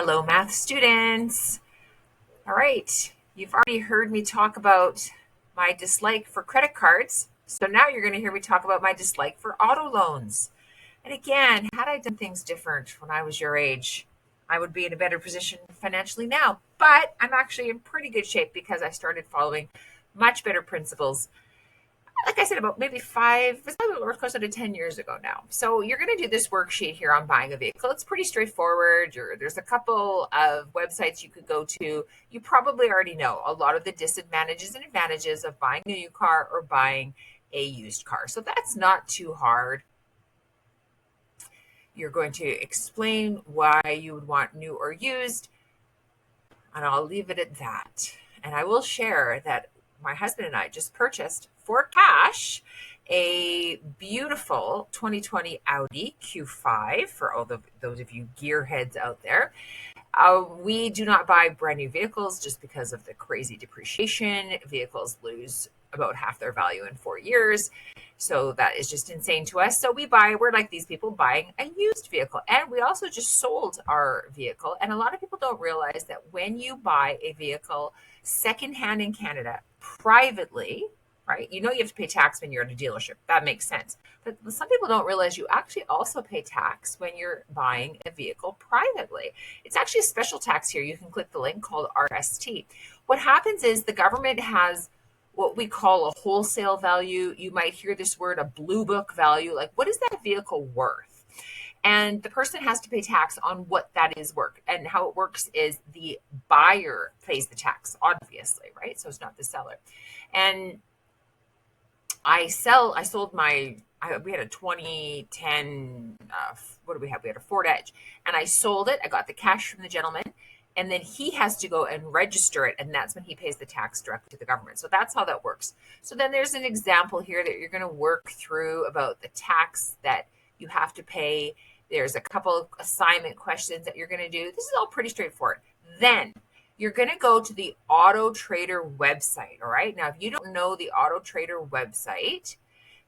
Hello, math students. All right, you've already heard me talk about my dislike for credit cards. So now you're going to hear me talk about my dislike for auto loans. And again, had I done things different when I was your age, I would be in a better position financially now. But I'm actually in pretty good shape because I started following much better principles, like I said, about maybe it's probably closer to 10 years ago now. So you're going to do this worksheet here on buying a vehicle. It's pretty straightforward. There's a couple of websites you could go to. You probably already know a lot of the disadvantages and advantages of buying a new car or buying a used car. So that's not too hard. You're going to explain why you would want new or used, and I'll leave it at that. And I will share that my husband and I just purchased for cash a beautiful 2020 Audi Q5 for those of you gearheads out there. We do not buy brand new vehicles just because of the crazy depreciation. Vehicles lose about half their value in 4 years. So that is just insane to us. So we're like these people buying a used vehicle. And we also just sold our vehicle. And a lot of people don't realize that when you buy a vehicle secondhand in Canada privately, right? You know you have to pay tax when you're at a dealership. That makes sense. But some people don't realize you actually also pay tax when you're buying a vehicle privately. It's actually a special tax here. You can click the link called RST. What happens is the government has what we call a wholesale value. You might hear this word, a blue book value. Like, what is that vehicle worth? And the person has to pay tax on what that is worth. And how it works is the buyer pays the tax, obviously, right? So it's not the seller. And we had a 2010, what do we have? We had a Ford Edge, and I sold it. I got the cash from the gentleman, and then he has to go and register it, and that's when he pays the tax directly to the government. So that's how that works. So then there's an example here that you're going to work through about the tax that you have to pay. There's a couple of assignment questions that you're going to do. This is all pretty straightforward. Then you're going to go to the Auto Trader website. All right. Now, if you don't know the Auto Trader website,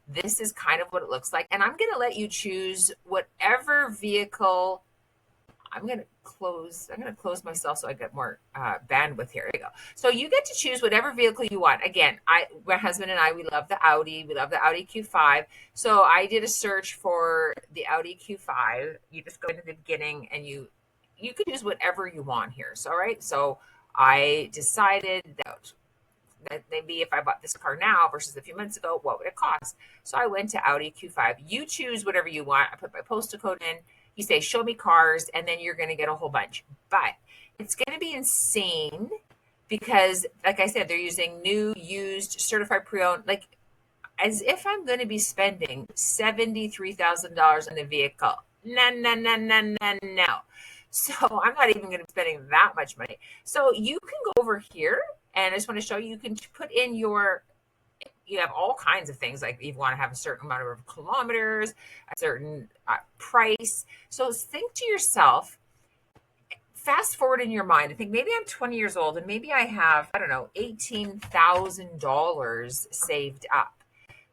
this is kind of what it looks like. And I'm going to let you choose whatever vehicle. I'm going to close myself so I get more bandwidth here. There you go. So you get to choose whatever vehicle you want. Again, my husband and I, we love the Audi. We love the Audi Q5. So I did a search for the Audi Q5. You just go into the beginning and you could use whatever you want here. So, all right. So I decided that maybe if I bought this car now versus a few months ago, what would it cost? So I went to Audi Q5. You choose whatever you want. I put my postal code in. You say, show me cars, and then you're going to get a whole bunch. But it's going to be insane because, like I said, they're using new, used, certified pre-owned, like as if I'm going to be spending $73,000 on the vehicle. No, no, no, no, no, no. So I'm not even going to be spending that much money. So you can go over here, and I just want to show you, you can put in you have all kinds of things, like you want to have a certain amount of kilometers, a certain price. So think to yourself, fast forward in your mind, I think maybe I'm 20 years old and maybe I have, I don't know, $18,000 saved up,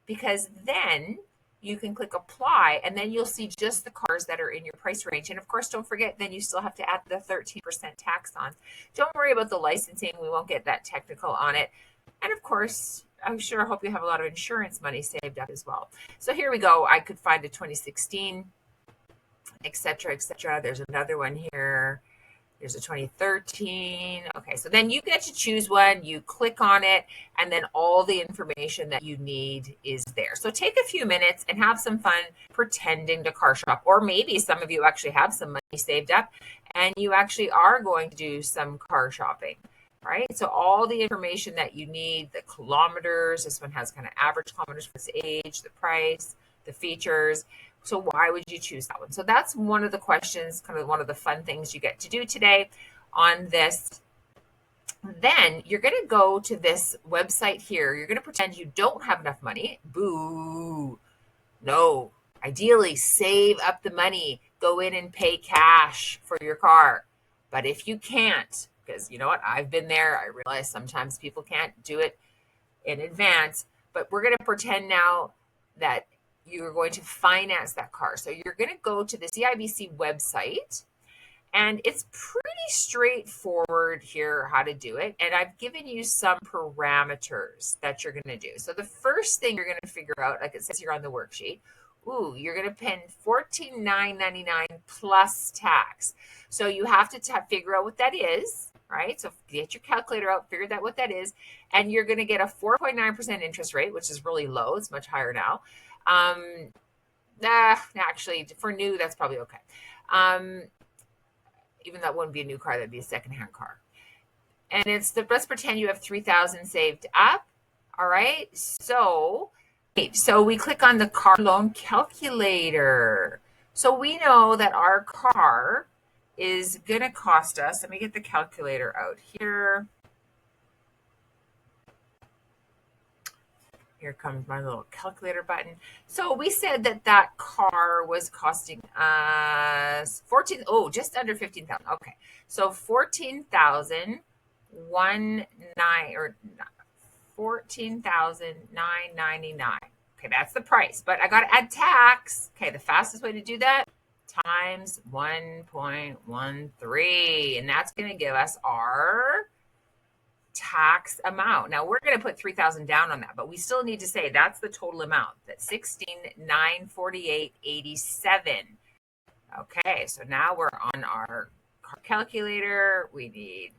because then you can click apply and then you'll see just the cars that are in your price range. And of course, don't forget, then you still have to add the 13% tax on. Don't worry about the licensing. We won't get that technical on it. And of course, I hope you have a lot of insurance money saved up as well. So here we go. I could find a 2016, et cetera, et cetera. There's another one here. There's a 2013. Okay, so then you get to choose one, you click on it, and then all the information that you need is there. So take a few minutes and have some fun pretending to car shop. Or maybe some of you actually have some money saved up and you actually are going to do some car shopping, right? So all the information that you need, the kilometers, this one has kind of average kilometers for its age, the price, the features. So why would you choose that one? So that's one of the questions, kind of one of the fun things you get to do today on this. Then you're going to go to this website here. You're going to pretend you don't have enough money. Boo. No. Ideally, save up the money. Go in and pay cash for your car. But if you can't, because you know what? I've been there. I realize sometimes people can't do it in advance. But we're going to pretend now that you're going to finance that car. So you're going to go to the CIBC website And it's pretty straightforward here how to do it. And I've given you some parameters that you're going to do. So the first thing you're going to figure out, like it says here on the worksheet, you're going to pay $14,999 plus tax. So you have to figure out what that is, right? So get your calculator out, figure out what that is, and you're going to get a 4.9% interest rate, which is really low. It's much higher now. Actually, for new, that's probably okay. Even that wouldn't be a new car, that'd be a secondhand car. And let's pretend you have 3,000 saved up. All right. So we click on the car loan calculator. So we know that our car is going to cost us, let me get the calculator out here. Here comes my little calculator button. So we said that car was costing us just under 15,000. Okay. So 14,999. Okay, that's the price. But I got to add tax. Okay, the fastest way to do that times 1.13, and that's going to give us our tax amount. Now we're going to put 3,000 down on that, but we still need to say that's the total amount. That's 16,948.87. Okay, so now we're on our calculator. We need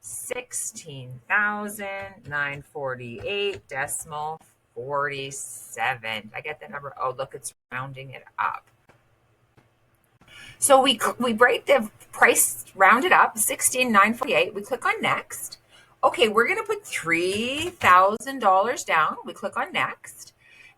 16,948.47. I get that number. Oh, look, it's rounding it up. So we break the price rounded up, 16,948. We click on next. Okay, we're going to put $3,000 down. We click on next.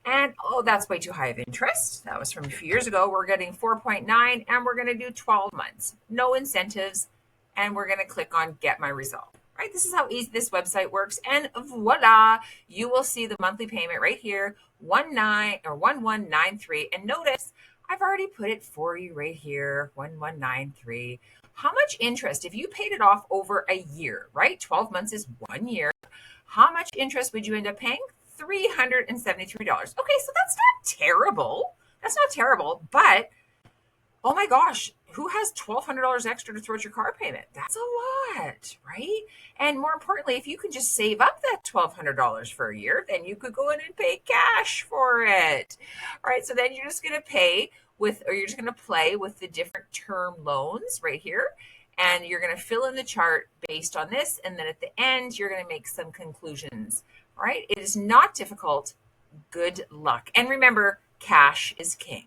And that's way too high of interest. That was from a few years ago. We're getting 4.9, and we're going to do 12 months. No incentives. And we're going to click on get my result. Right? This is how easy this website works. And voila, you will see the monthly payment right here, 1193. And notice I've already put it for you right here, 1193. How much interest, if you paid it off over a year, right? 12 months is 1 year. How much interest would you end up paying? $373. Okay, so that's not terrible. That's not terrible, but oh my gosh, who has $1,200 extra to throw at your car payment? That's a lot, right? And more importantly, if you can just save up that $1,200 for a year, then you could go in and pay cash for it, right? So then you're just going to you're just going to play with the different term loans right here. And you're going to fill in the chart based on this. And then at the end, you're going to make some conclusions, right? It is not difficult. Good luck. And remember, cash is king.